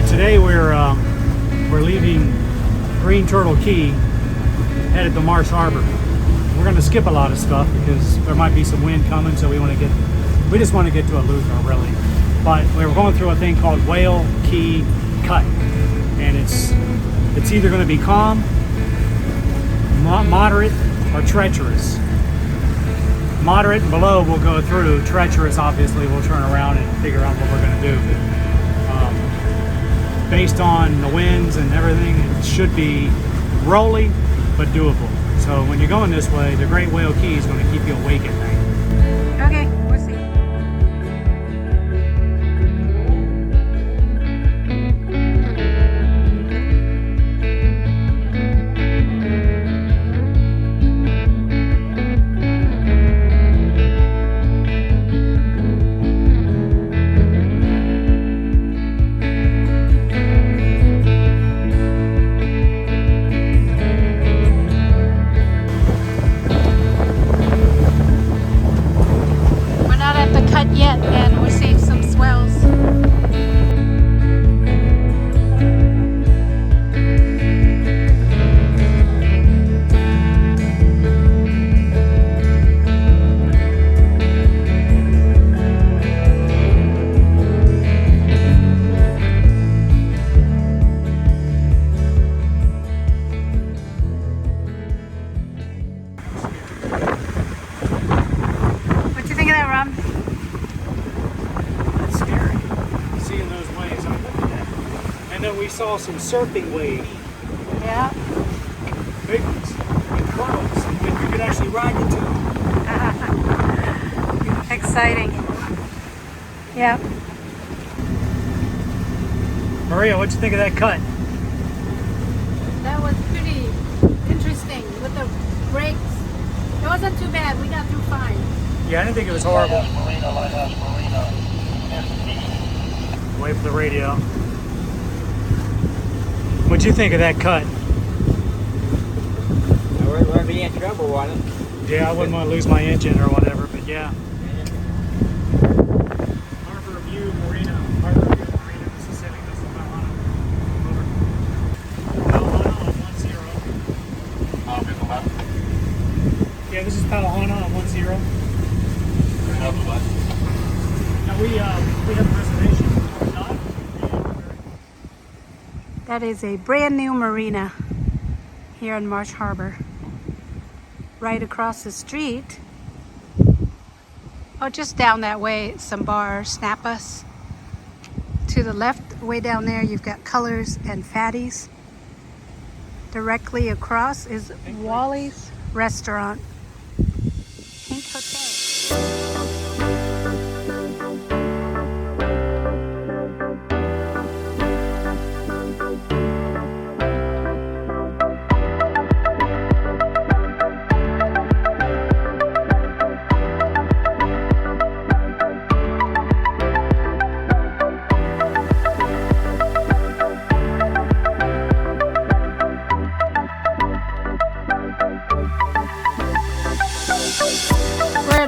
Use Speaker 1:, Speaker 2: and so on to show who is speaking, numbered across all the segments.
Speaker 1: right, today we're leaving Green Turtle Key, headed to Marsh Harbor. We're going to skip a lot of stuff because there might be some wind coming, so we just want to get to Eleuthera, really. But we're going through a thing called Whale Cay Cut, and it's either going to be calm, moderate, or treacherous. Moderate and below we'll go through. Treacherous, obviously, we'll turn around and figure out what we're going to do. Based on the winds and everything, it should be rolly but doable. So when you're going this way, the Great Whale Cay is going to keep you awake at night.
Speaker 2: Okay, we'll see. Yet, and we'll see some swells. What do you think of that, Rob?
Speaker 1: And then we saw some surfing waves.
Speaker 2: Yeah.
Speaker 1: Big ones. With curls. And you could actually ride into them.
Speaker 2: Exciting. Yeah.
Speaker 1: Maria, what'd you think of that cut?
Speaker 3: That was pretty interesting with the brakes. It wasn't too bad. We got through fine.
Speaker 1: Yeah, I didn't think it was horrible.
Speaker 4: Lighthouse Marina.
Speaker 1: Wait for the radio. What'd you think of that cut?
Speaker 4: We wouldn't be in trouble, wasn't it?
Speaker 1: Yeah, I wouldn't want to lose my engine or whatever, but yeah. Harbor View, Marina. Harbor View, Marina, Mississippi. This is Hana. Over. Hana on 10.
Speaker 4: I'll be the left.
Speaker 1: Yeah, this is Hana on 10. Now we have a reservation. Not?
Speaker 2: That is a brand new marina here in Marsh Harbor. Right across the street. Oh, just down that way, some bars, Snap Us. To the left, way down there, you've got Colors and Fatties. Directly across is Wally's Restaurant. Pink Hotel.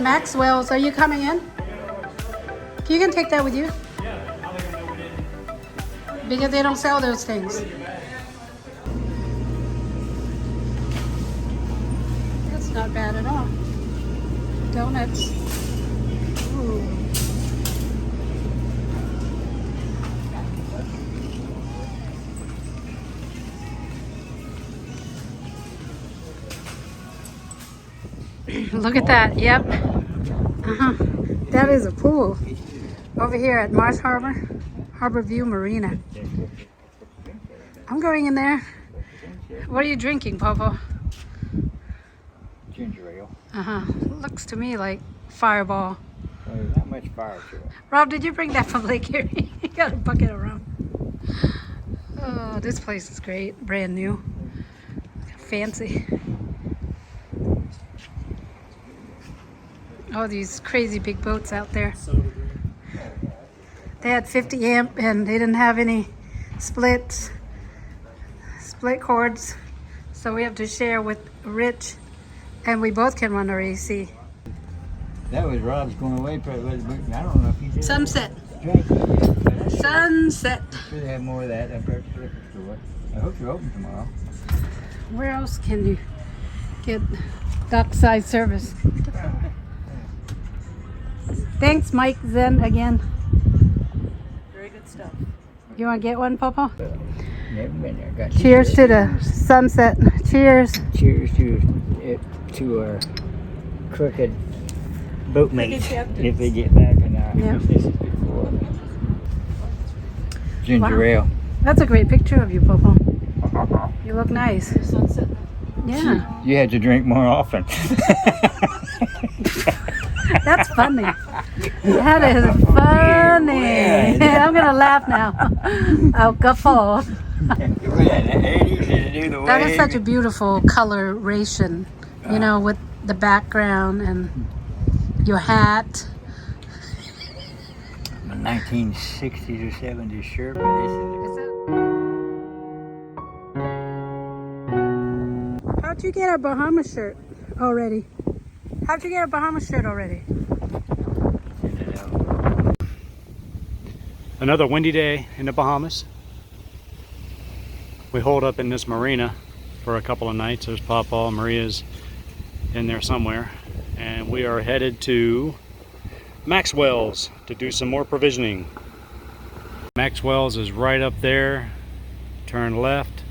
Speaker 2: Maxwell's, are you coming in? You can take that with you. Because they don't sell those things. That's not bad at all. Donuts. Ooh. Look at that. Yep. That is a pool over here at Marsh Harbor, Harbor View Marina. I'm going in there. What are you drinking, Popo?
Speaker 4: Ginger ale.
Speaker 2: Looks to me like Fireball.
Speaker 4: Well, there's not much fire to it.
Speaker 2: Rob, did you bring that from Lake Erie? You got a bucket of rum. Oh, this place is great. Brand new. Fancy. Oh, these crazy big boats out there. They had 50 amp and they didn't have any split cords. So we have to share with Rich, and we both can run our AC.
Speaker 4: That was Rob's going away, but I don't know if he did.
Speaker 2: Sunset.
Speaker 4: Drank it yet, but
Speaker 2: Sunset.
Speaker 4: Should have more of that up at the liquor store. I hope you're open tomorrow.
Speaker 2: Where else can you get dockside service? Thanks, Mike Zen again.
Speaker 3: Very good stuff.
Speaker 2: You want to get one, Popo?
Speaker 4: Never been there. Got
Speaker 2: Cheers to the sunset. Cheers.
Speaker 4: Cheers to our crooked boatmates
Speaker 3: captains.
Speaker 4: if they get back in our
Speaker 2: Yeah.
Speaker 4: This is before ginger
Speaker 2: Wow.
Speaker 4: ale.
Speaker 2: That's a great picture of you, Popo. You look nice.
Speaker 3: Sunset.
Speaker 2: Yeah,
Speaker 4: You had to drink more often.
Speaker 2: that's funny. That is funny. I'm gonna laugh now. I'll guffaw. That is such a beautiful coloration, you know, with the background and your hat.
Speaker 4: A 1960s or 70s shirt, but this is
Speaker 2: How'd you get a Bahama shirt already? How'd you get a Bahama shirt already?
Speaker 1: Another windy day in the Bahamas. We hold up in this marina for a couple of nights. There's Papa, Maria's in there somewhere. And we are headed to Maxwell's to do some more provisioning. Maxwell's is right up there. Turn left.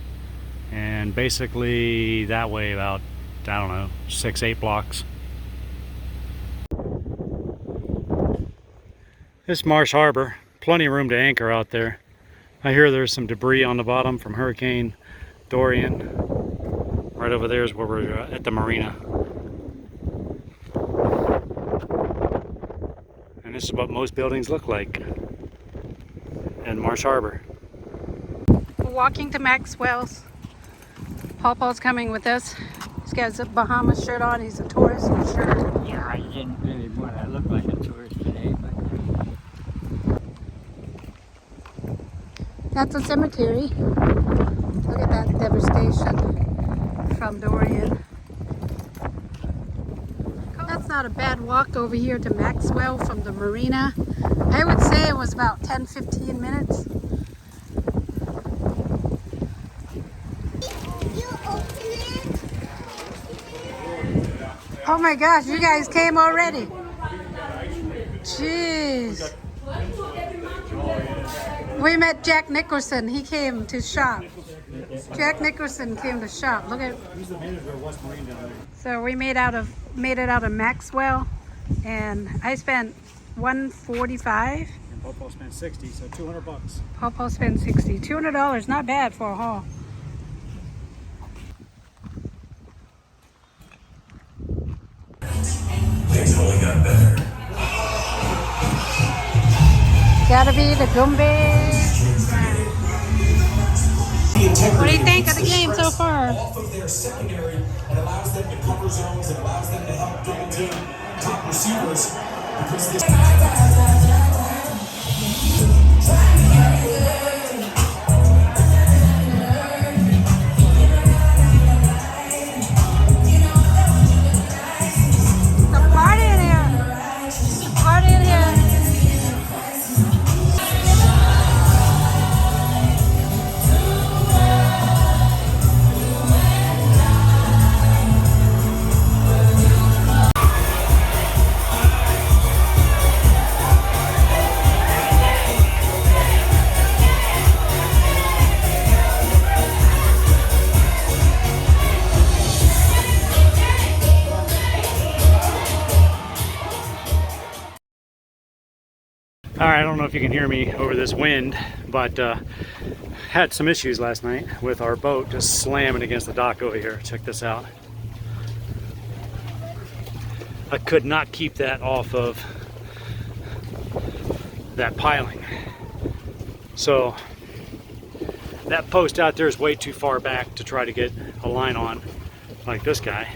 Speaker 1: And basically that way about, I don't know, 6-8 blocks. This Marsh Harbor, plenty of room to anchor out there. I hear there's some debris on the bottom from Hurricane Dorian. Right over there is where we're at the Marina. And this is what most buildings look like in Marsh Harbor.
Speaker 2: We're walking to Maxwell's. Paul Paul's coming with us. He's got his Bahamas shirt on. He's a tourist for sure.
Speaker 4: Yeah, I didn't really want to look like a tourist today, but
Speaker 2: That's a cemetery. Look at that devastation from Dorian. That's not a bad walk over here to Maxwell from the Marina. I would say it was about 10-15 minutes. Oh my gosh, you guys came already. Jeez. We met Jack Nicholson. He came to shop. Jack Nicholson came to shop. Look at.
Speaker 1: He's the manager of West Marine down there.
Speaker 2: So we made it out of Maxwell, and I spent $145.
Speaker 1: And Popo spent 60, so 200 bucks.
Speaker 2: Popo spent $60. $200, not bad for a haul.
Speaker 5: Things only got better.
Speaker 2: Gotta be the Gumby. What do you think of the game so far?
Speaker 5: Off of their secondary and allows them to cover zones and allows them to help double team top receivers because this.
Speaker 2: The party in here. Party in here.
Speaker 1: All right, I don't know if you can hear me over this wind, but had some issues last night with our boat just slamming against the dock over here. Check this out. I could not keep that off of that piling. So that post out there is way too far back to try to get a line on like this guy.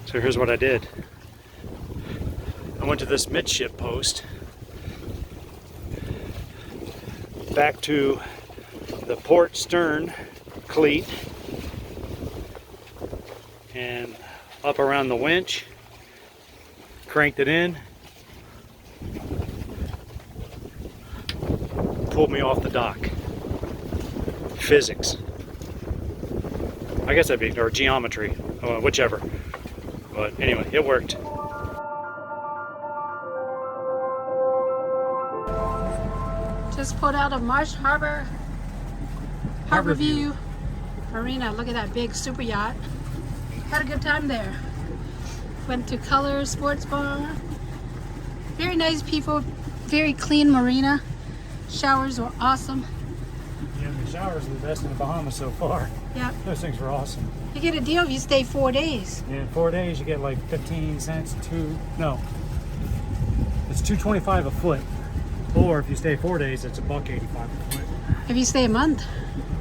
Speaker 1: So here's what I did. I went to this midship post, back to the port stern cleat, and up around the winch, cranked it in, pulled me off the dock. Physics. I guess that'd be, or geometry, whichever. But anyway, it worked.
Speaker 2: Just pulled out of Marsh Harbor. Harbor View. Marina, look at that big super yacht. Had a good time there. Went to Color Sports Bar. Very nice people, very clean marina. Showers were awesome.
Speaker 1: Yeah, the showers are the best in the Bahamas so far.
Speaker 2: Yep.
Speaker 1: Those things were awesome.
Speaker 2: You get a deal if you stay 4 days.
Speaker 1: Yeah, in 4 days you get like 15 cents, it's $2.25 a foot. Or if you stay 4 days, it's $1.85 a foot.
Speaker 2: If you stay a month.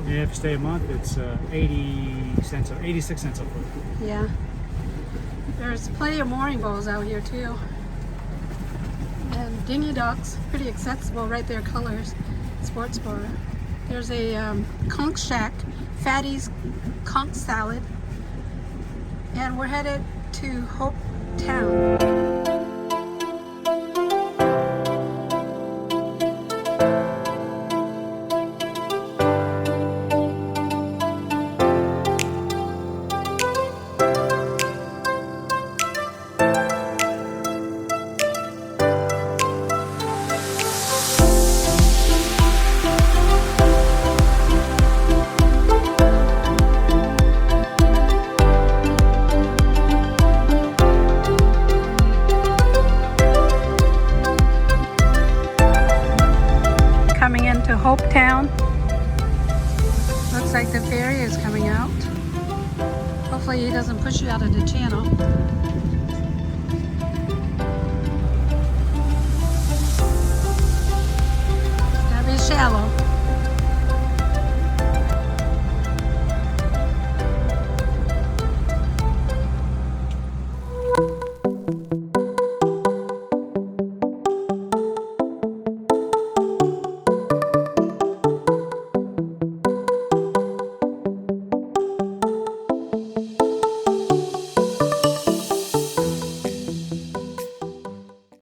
Speaker 1: Yeah, if you stay a month, it's 86 cents a foot.
Speaker 2: Yeah. There's plenty of mooring bowls out here too. And dinghy docks, pretty accessible right there, Colors Sports Bar. There's a conch shack, Fatty's conch salad. And we're headed to Hope Town. Coming into Hope Town. Looks like the ferry is coming out. Hopefully he doesn't push you out of the channel.